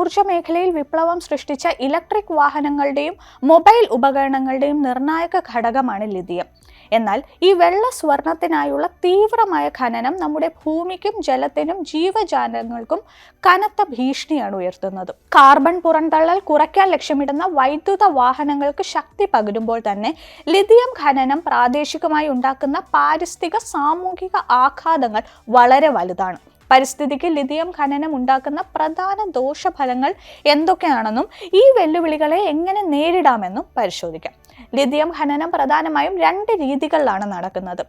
ഊർജ്ജ മേഖലയിൽ വിപ്ലവം സൃഷ്ടിച്ച ഇലക്ട്രിക് വാഹനങ്ങളുടെയും മൊബൈൽ ഉപകരണങ്ങളുടെയും നിർണായക ഘടകമാണ് ലിഥിയം. എന്നാൽ ഈ വെള്ള സ്വർണത്തിനായുള്ള തീവ്രമായ ഖനനം നമ്മുടെ ഭൂമിക്കും ജലത്തിനും ജീവജാലങ്ങൾക്കും കനത്ത ഭീഷണിയാണ് ഉയർത്തുന്നത്. കാർബൺ പുറന്തള്ളൽ കുറയ്ക്കാൻ ലക്ഷ്യമിടുന്ന വൈദ്യുത വാഹനങ്ങൾക്ക് ശക്തി പകരുമ്പോൾ തന്നെ ലിഥിയം ഖനനം പ്രാദേശികമായി ഉണ്ടാക്കുന്ന പാരിസ്ഥിതിക സാമൂഹിക ആഘാതങ്ങൾ വളരെ വലുതാണ്. പരിസ്ഥിതിക്ക് ലിഥിയം ഖനനം ഉണ്ടാക്കുന്ന പ്രധാന ദോഷഫലങ്ങൾ എന്തൊക്കെയാണെന്നും ഈ വെല്ലുവിളികളെ എങ്ങനെ നേരിടാമെന്നും പരിശോധിക്കാം. ലിഥിയം ഖനനം പ്രധാനമായും 2 രീതികളിലാണ് നടക്കുന്നത്.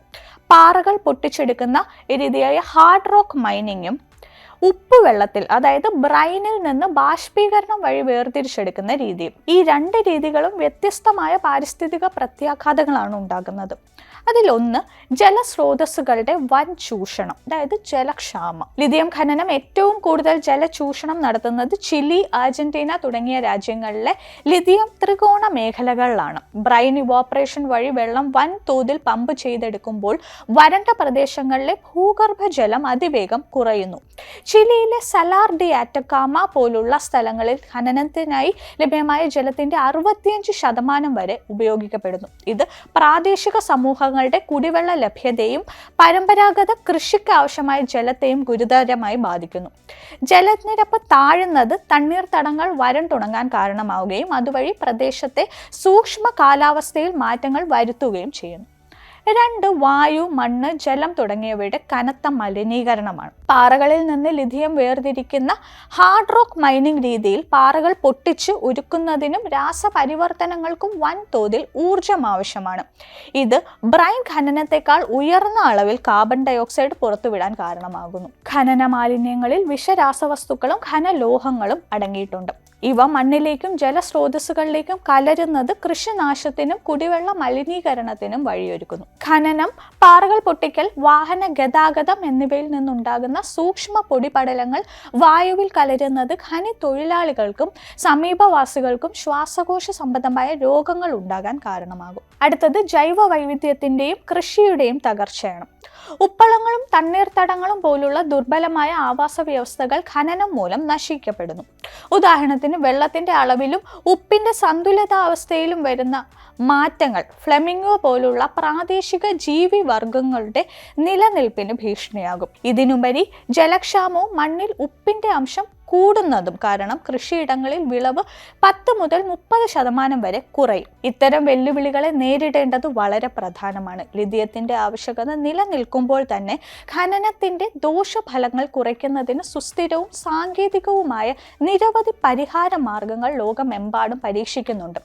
പാറകൾ പൊട്ടിച്ചെടുക്കുന്ന രീതിയായ ഹാർഡ് റോക്ക് മൈനിങ്ങും ഉപ്പുവെള്ളത്തിൽ അതായത് ബ്രൈനിൽ നിന്ന് ബാഷ്പീകരണം വഴി വേർതിരിച്ചെടുക്കുന്ന രീതിയും. ഈ 2 രീതികളും വ്യത്യസ്തമായ പാരിസ്ഥിതിക പ്രത്യാഘാതങ്ങളാണ് ഉണ്ടാകുന്നത്. അതിലൊന്ന് ജലസ്രോതസ്സുകളുടെ വൻ ചൂഷണം, അതായത് ജലക്ഷാമം. ലിഥിയം ഖനനം ഏറ്റവും കൂടുതൽ ജലചൂഷണം നടത്തുന്നത് ചിലി, അർജന്റീന തുടങ്ങിയ രാജ്യങ്ങളിലെ ലിഥിയം ത്രികോണ മേഖലകളിലാണ്. ബ്രൈൻ ഇവോപ്പറേഷൻ വഴി വെള്ളം വൻ തോതിൽ പമ്പ് ചെയ്തെടുക്കുമ്പോൾ വരണ്ട പ്രദേശങ്ങളിലെ ഭൂഗർഭജലം അതിവേഗം കുറയുന്നു. ചിലിയിലെ സലാർ ഡി ആറ്റക്കാമ പോലുള്ള സ്ഥലങ്ങളിൽ ഖനനത്തിനായി ലഭ്യമായ ജലത്തിന്റെ 65% വരെ ഉപയോഗിക്കപ്പെടുന്നു. ഇത് പ്രാദേശിക സമൂഹങ്ങളുടെ കുടിവെള്ള ലഭ്യതയും പരമ്പരാഗത കൃഷിക്ക് ആവശ്യമായ ജലത്തെയും ഗുരുതരമായി ബാധിക്കുന്നു. ജലനിരപ്പ് താഴുന്നത് തണ്ണീർത്തടങ്ങൾ വരണ്ടുണങ്ങാൻ കാരണമാവുകയും അതുവഴി പ്രദേശത്തെ സൂക്ഷ്മ കാലാവസ്ഥയിൽ മാറ്റങ്ങൾ വരുത്തുകയും ചെയ്യുന്നു. 2 വായു, മണ്ണ്, ജലം തുടങ്ങിയവയുടെ കനത്ത മലിനീകരണമാണ്. പാറകളിൽ നിന്ന് ലിഥിയം വേർതിരിക്കുന്ന ഹാർഡ് റോക്ക് മൈനിങ് രീതിയിൽ പാറകൾ പൊട്ടിച്ച് ഉരുക്കുന്നതിനും രാസപരിവർത്തനങ്ങൾക്കും വൻതോതിൽ ഊർജം ആവശ്യമാണ്. ഇത് ബ്രൈൻ ഖനനത്തെക്കാൾ ഉയർന്ന അളവിൽ കാർബൺ ഡയോക്സൈഡ് പുറത്തുവിടാൻ കാരണമാകുന്നു. ഖനന മാലിന്യങ്ങളിൽ വിഷരാസവസ്തുക്കളും ഖനലോഹങ്ങളും അടങ്ങിയിട്ടുണ്ട്. ഇവ മണ്ണിലേക്കും ജലസ്രോതസ്സുകളിലേക്കും കലരുന്നത് കൃഷിനാശത്തിനും കുടിവെള്ള മലിനീകരണത്തിനും വഴിയൊരുക്കുന്നു. ഖനനം, പാറകൾ പൊട്ടിക്കൽ, വാഹന ഗതാഗതം എന്നിവയിൽ നിന്നുണ്ടാകുന്ന സൂക്ഷ്മ പൊടിപടലങ്ങൾ വായുവിൽ കലരുന്നത് ഖനി തൊഴിലാളികൾക്കും സമീപവാസികൾക്കും ശ്വാസകോശ സംബന്ധമായ രോഗങ്ങൾ ഉണ്ടാകാൻ കാരണമാകും. അടുത്തത് ജൈവ വൈവിധ്യത്തിന്റെയും കൃഷിയുടെയും തകർച്ചയാണ്. ഉപ്പളങ്ങളും തണ്ണീർത്തടങ്ങളും പോലുള്ള ദുർബലമായ ആവാസ വ്യവസ്ഥകൾ ഖനനം മൂലം നശിക്കപ്പെടുന്നു. ഉദാഹരണത്തിന് വെള്ളത്തിന്റെ അളവിലും ഉപ്പിന്റെ സന്തുലിതാവസ്ഥയിലും വരുന്ന മാറ്റങ്ങൾ ഫ്ലെമിംഗോ പോലുള്ള പ്രാദേശിക ജീവി വർഗങ്ങളുടെ നിലനിൽപ്പിന് ഭീഷണിയാകും. ഇതിനുപരി ജലക്ഷാമവും മണ്ണിൽ ഉപ്പിന്റെ അംശം കൂടുന്നതും കാരണം കൃഷിയിടങ്ങളിൽ വിളവ് 10 മുതൽ 30% വരെ കുറയും. ഇത്തരം വെല്ലുവിളികളെ നേരിടേണ്ടത് വളരെ പ്രധാനമാണ്. ലിഥിയത്തിന്റെ ആവശ്യകത നിലനിൽക്കുമ്പോൾ തന്നെ ഖനനത്തിന്റെ ദോഷഫലങ്ങൾ കുറയ്ക്കുന്നതിന് സുസ്ഥിരവും സാങ്കേതികവുമായ നിരവധി പരിഹാര മാർഗങ്ങൾ ലോകമെമ്പാടും പരീക്ഷിക്കുന്നുണ്ട്.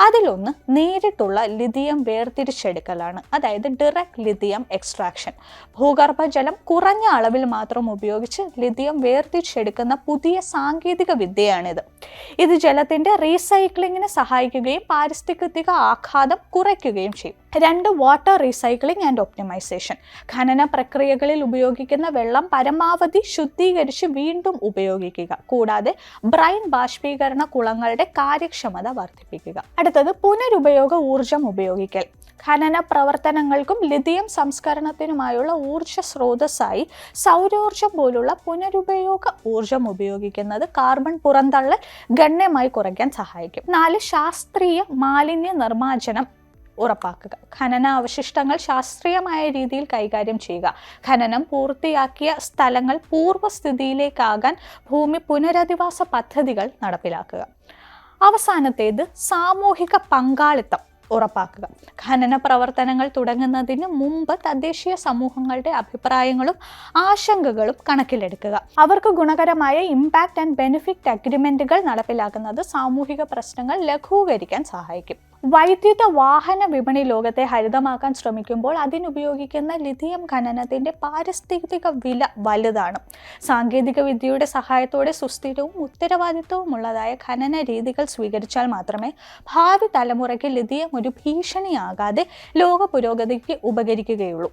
അതിലൊന്ന് നേരിട്ടുള്ള ലിഥിയം വേർതിരിച്ചെടുക്കലാണ്, അതായത് ഡയറക്റ്റ് ലിഥിയം എക്സ്ട്രാക്ഷൻ. ഭൂഗർഭജലം കുറഞ്ഞ അളവിൽ മാത്രം ഉപയോഗിച്ച് ലിഥിയം വേർതിരിച്ചെടുക്കുന്ന പുതിയ സാങ്കേതിക വിദ്യയാണിത്. ഇത് ജലത്തിന്റെ റീസൈക്ലിങ്ങിന് സഹായിക്കുകയും പാരിസ്ഥിതിക ആഘാതം കുറയ്ക്കുകയും ചെയ്യും. 2 വാട്ടർ റീസൈക്ലിംഗ് ആൻഡ് ഒപ്റ്റിമൈസേഷൻ. ഖനന പ്രക്രിയകളിൽ ഉപയോഗിക്കുന്ന വെള്ളം പരമാവധി ശുദ്ധീകരിച്ച് വീണ്ടും ഉപയോഗിക്കുക. കൂടാതെ ബ്രൈൻ ബാഷ്പീകരണ കുളങ്ങളുടെ കാര്യക്ഷമത വർദ്ധിപ്പിക്കുക. അടുത്തത് പുനരുപയോഗ ഊർജം ഉപയോഗിക്കൽ. ഖനന പ്രവർത്തനങ്ങൾക്കും ലിഥിയം സംസ്കരണത്തിനുമായുള്ള ഊർജ സ്രോതസ്സായി സൗരോർജം പോലുള്ള പുനരുപയോഗ ഊർജം ഉപയോഗിക്കുന്നത് കാർബൺ പുറന്തള്ളൽ ഗണ്യമായി കുറയ്ക്കാൻ സഹായിക്കും. 4 ശാസ്ത്രീയ മാലിന്യ നിർമ്മാർജ്ജനം ഉറപ്പാക്കുക. ഖനന അവശിഷ്ടങ്ങൾ ശാസ്ത്രീയമായ രീതിയിൽ കൈകാര്യം ചെയ്യുക. ഖനനം പൂർത്തിയാക്കിയ സ്ഥലങ്ങൾ പൂർവ്വസ്ഥിതിയിലേക്കാകാൻ ഭൂമി പുനരധിവാസ പദ്ധതികൾ നടപ്പിലാക്കുക. അവസാനത്തേത് സാമൂഹിക പങ്കാളിത്തം ഉറപ്പാക്കുക. ഖനന പ്രവർത്തനങ്ങൾ തുടങ്ങുന്നതിന് മുമ്പ് തദ്ദേശീയ സമൂഹങ്ങളുടെ അഭിപ്രായങ്ങളും ആശങ്കകളും കണക്കിലെടുക്കുക. അവർക്ക് ഗുണകരമായ ഇമ്പാക്റ്റ് ആൻഡ് ബെനിഫിറ്റ് അഗ്രിമെന്റുകൾ നടപ്പിലാക്കുന്നത് സാമൂഹിക പ്രശ്നങ്ങൾ ലഘൂകരിക്കാൻ സഹായിക്കും. വൈദ്യുത വാഹന വിപണി ലോകത്തെ ഹരിതമാക്കാൻ ശ്രമിക്കുമ്പോൾ അതിനുപയോഗിക്കുന്ന ലിഥിയം ഖനനത്തിന്റെ പാരിസ്ഥിതിക വില വലുതാണ്. സാങ്കേതിക വിദ്യയുടെ സഹായത്തോടെ സുസ്ഥിരവും ഉത്തരവാദിത്വവുമുള്ളതായ ഖനന രീതികൾ സ്വീകരിച്ചാൽ മാത്രമേ ഭാവി തലമുറയ്ക്ക് ലിഥിയം ഒരു ഭീഷണിയാകാതെ ലോക പുരോഗതിക്ക് ഉപകരിക്കുകയുള്ളൂ.